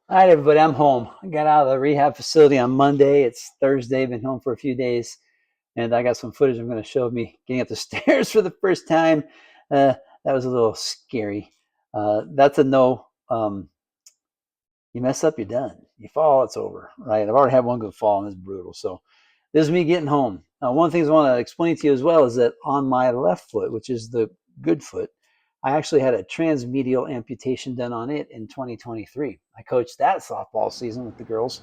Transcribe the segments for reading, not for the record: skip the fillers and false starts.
All right, everybody, I'm home. I got out of the rehab facility on Monday. It's Thursday, been home for a few days, and I got some footage I'm going to show of me getting up the stairs for the first time. That was a little scary. That's a no. You mess up, you're done. You fall, it's over, right? I've already had one good fall, and it's brutal. So this is me getting home. One of the things I want to explain to you as well is that on my left foot, which is the good foot, I actually had a transmedial amputation done on it in 2023. I coached that softball season with the girls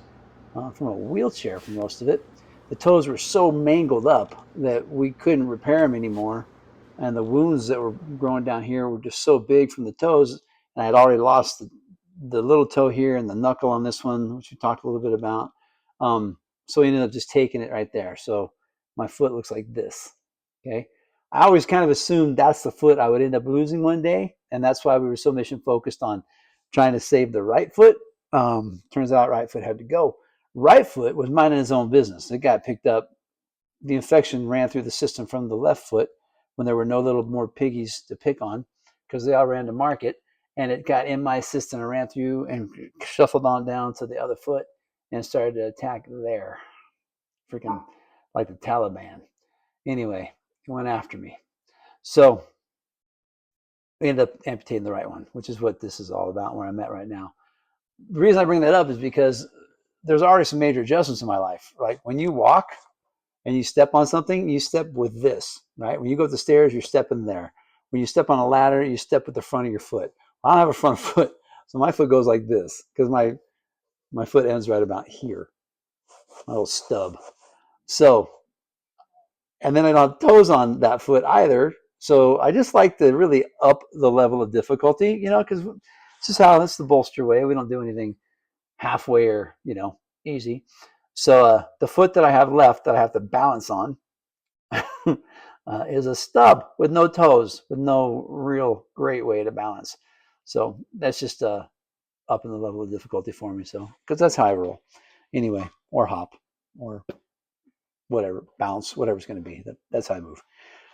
from a wheelchair for most of it. The toes were so mangled up that we couldn't repair them anymore. And the wounds that were growing down here were just so big from the toes. And I had already lost the little toe here and the knuckle on this one, which we talked a little bit about. So we ended up just taking it right there. So my foot looks like this. Okay. I always kind of assumed that's the foot I would end up losing one day. And that's why we were so mission focused on trying to save the right foot. Turns out right foot had to go. Right foot was minding his own business. It got picked up. The infection ran through the system from the left foot when there were no little more piggies to pick on because they all ran to market. And it got in my system and ran through and shuffled on down to the other foot and started to attack there. Freaking like the Taliban. Anyway, it went after me. So we ended up amputating the right one, which is what this is all about, where I'm at right now. The reason I bring that up is because there's already some major adjustments in my life. Like when you walk and you step on something, you step with this, right? When you go up the stairs, you're stepping there. When you step on a ladder, you step with the front of your foot. I don't have a front foot, so my foot goes like this because my foot ends right about here, my little stub. So, and then I don't have toes on that foot either. So I just like to really up the level of difficulty, because this is how this is the bolster way. We don't do anything halfway or easy. So the foot that I have left that I have to balance on is a stub with no toes, with no real great way to balance. So that's just up in the level of difficulty for me. So because that's how I roll, anyway, or hop, or whatever, bounce, whatever it's going to be. That's how I move.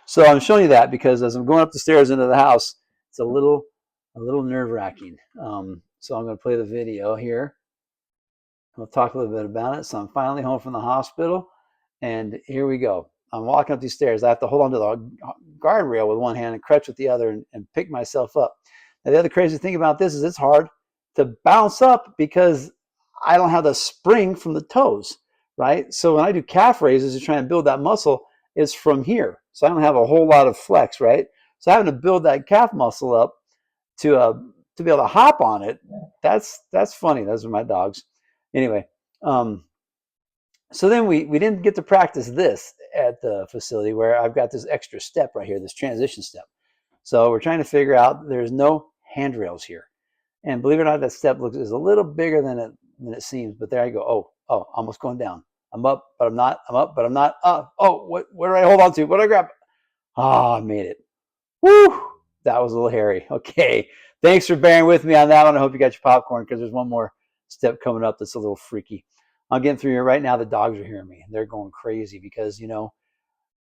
So I'm showing you that because as I'm going up the stairs into the house, it's a little nerve wracking. So I'm going to play the video here. We'll talk a little bit about it. So I'm finally home from the hospital, and here we go. I'm walking up these stairs. I have to hold on to the guardrail with one hand and crutch with the other and pick myself up. Now, the other crazy thing about this is it's hard to bounce up because I don't have the spring from the toes, right? So when I do calf raises to try and build that muscle, it's from here. So I don't have a whole lot of flex, right? So having to build that calf muscle up to be able to hop on it, that's funny. Those are my dogs. Anyway, so then we didn't get to practice this at the facility where I've got this extra step right here, this transition step. So we're trying to figure out there's no handrails here. And believe it or not, that step is a little bigger than it seems. But there I go. Oh, almost going down. I'm up, but I'm not. I'm up, but I'm not. What do I hold on to? What do I grab? I made it. Woo! That was a little hairy. Okay. Thanks for bearing with me on that one. I hope you got your popcorn because there's one more step coming up that's a little freaky. I'm getting through here right now. The dogs are hearing me. They're going crazy because,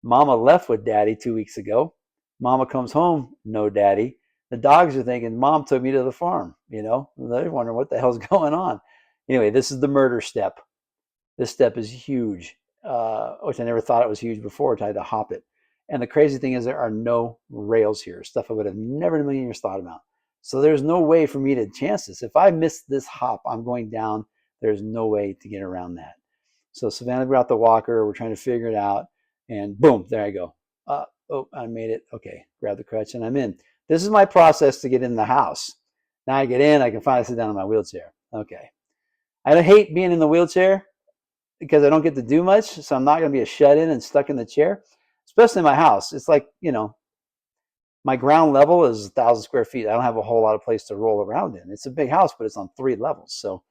Mama left with Daddy 2 weeks ago. Mama comes home, no Daddy. The dogs are thinking, Mom took me to the farm. They're wondering what the hell's going on. Anyway, this is the murder step. This step is huge, which I never thought it was huge before. I had to hop it. And the crazy thing is there are no rails here, stuff I would have never in a million years thought about. So there's no way for me to chance this. If I miss this hop, I'm going down. There's no way to get around that. So Savannah brought the walker. We're trying to figure it out. And boom, there I go. I made it. Okay, grab the crutch and I'm in. This is my process to get in the house. Now I get in, I can finally sit down in my wheelchair. Okay. I hate being in the wheelchair because I don't get to do much. So I'm not going to be a shut in and stuck in the chair, especially in my house. It's like, my ground level is 1,000 square feet. I don't have a whole lot of place to roll around in. It's a big house, but it's on 3 levels. So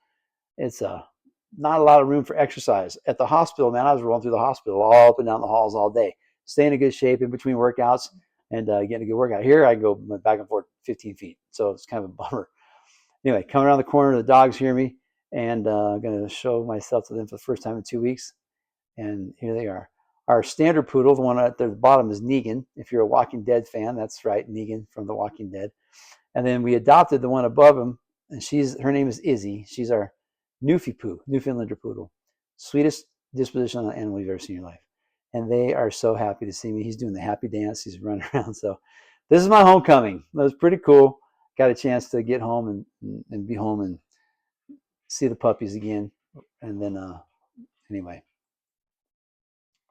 it's not a lot of room for exercise. At the hospital, man, I was rolling through the hospital all up and down the halls all day, staying in good shape in between workouts and getting a good workout. Here, I go back and forth 15 feet. So it's kind of a bummer. Anyway, coming around the corner, the dogs hear me, and I'm going to show myself to them for the first time in 2 weeks. And here they are. Our standard poodle, the one at the bottom, is Negan. If you're a Walking Dead fan, that's right, Negan from The Walking Dead. And then we adopted the one above him, and her name is Izzy. She's our Newfoundlander poodle. Sweetest disposition on an animal you've ever seen in your life. And they are so happy to see me. He's doing the happy dance. He's running around. So this is my homecoming. That was pretty cool. Got a chance to get home and be home and see the puppies again. And then anyway,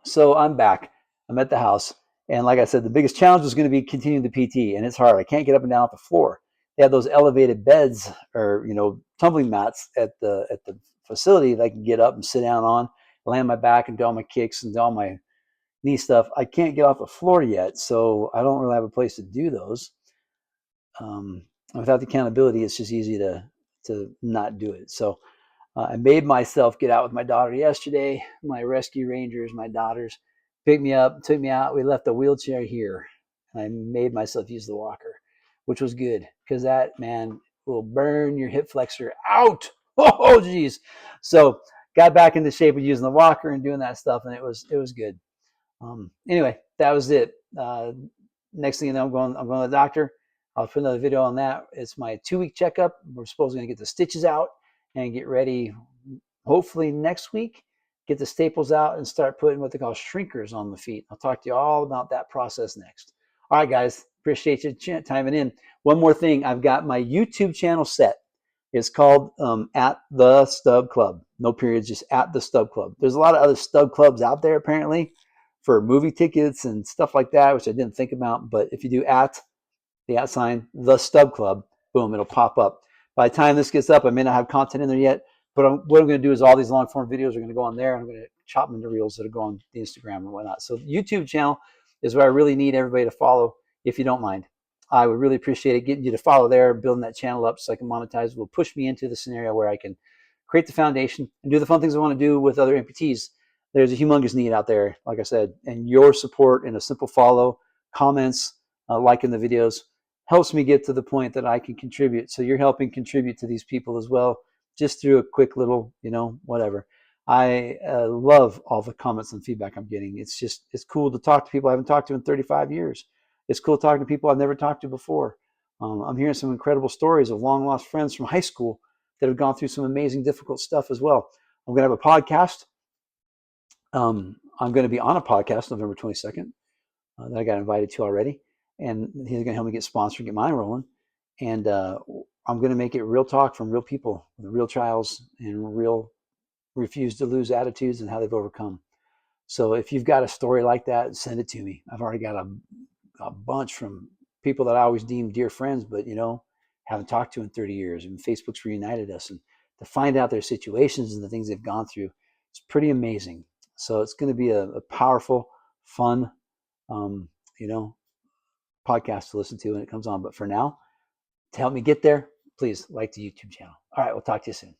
so I'm back. I'm at the house. And like I said, the biggest challenge was going to be continuing the PT. And it's hard. I can't get up and down off the floor. They have those elevated beds or, tumbling mats at the facility that I can get up and sit down on, land my back and do all my kicks and do all my knee stuff. I can't get off the floor yet, so I don't really have a place to do those. Without the accountability, it's just easy to not do it. So I made myself get out with my daughter yesterday. My rescue rangers, my daughters, picked me up, took me out. We left the wheelchair here. And I made myself use the walker, which was good because that, man, will burn your hip flexor out. Oh, geez. So got back into shape of using the walker and doing that stuff, and it was good. Anyway, that was it. Next thing you know, I'm going to the doctor. I'll put another video on that. It's my 2-week checkup. We're supposedly going to get the stitches out and get ready, hopefully next week, get the staples out and start putting what they call shrinkers on the feet. I'll talk to you all about that process next. All right, guys, appreciate you timing in. One more thing, I've got my YouTube channel set. It's called At the Stub Club. No periods, just At the Stub Club. There's a lot of other stub clubs out there, apparently, for movie tickets and stuff like that, which I didn't think about. But if you do the @ sign, the Stub Club, boom, it'll pop up. By the time this gets up, I may not have content in there yet, but what I'm going to do is all these long form videos are going to go on there. I'm going to chop them into reels that'll go on the Instagram and whatnot. So the YouTube channel is where I really need everybody to follow, if you don't mind. I would really appreciate it getting you to follow there, building that channel up so I can monetize. It will push me into the scenario where I can create the foundation and do the fun things I want to do with other amputees. There's a humongous need out there, like I said, and your support and a simple follow, comments, liking the videos helps me get to the point that I can contribute. So you're helping contribute to these people as well, just through a quick little, whatever. I love all the comments and feedback I'm getting. It's cool to talk to people I haven't talked to in 35 years. It's cool talking to people I've never talked to before. I'm hearing some incredible stories of long lost friends from high school that have gone through some amazing, difficult stuff as well. I'm going to have a podcast. I'm going to be on a podcast November 22nd that I got invited to already. And he's going to help me get sponsored, get mine rolling. And I'm going to make it real talk from real people with real trials and real refuse to lose attitudes and how they've overcome. So if you've got a story like that, send it to me. I've already got a bunch from people that I always deemed dear friends, but haven't talked to in 30 years. And Facebook's reunited us, and to find out their situations and the things they've gone through, it's pretty amazing. So it's going to be a powerful, fun, podcast to listen to when it comes on. But for now, to help me get there, please like the YouTube channel. All right, we'll talk to you soon.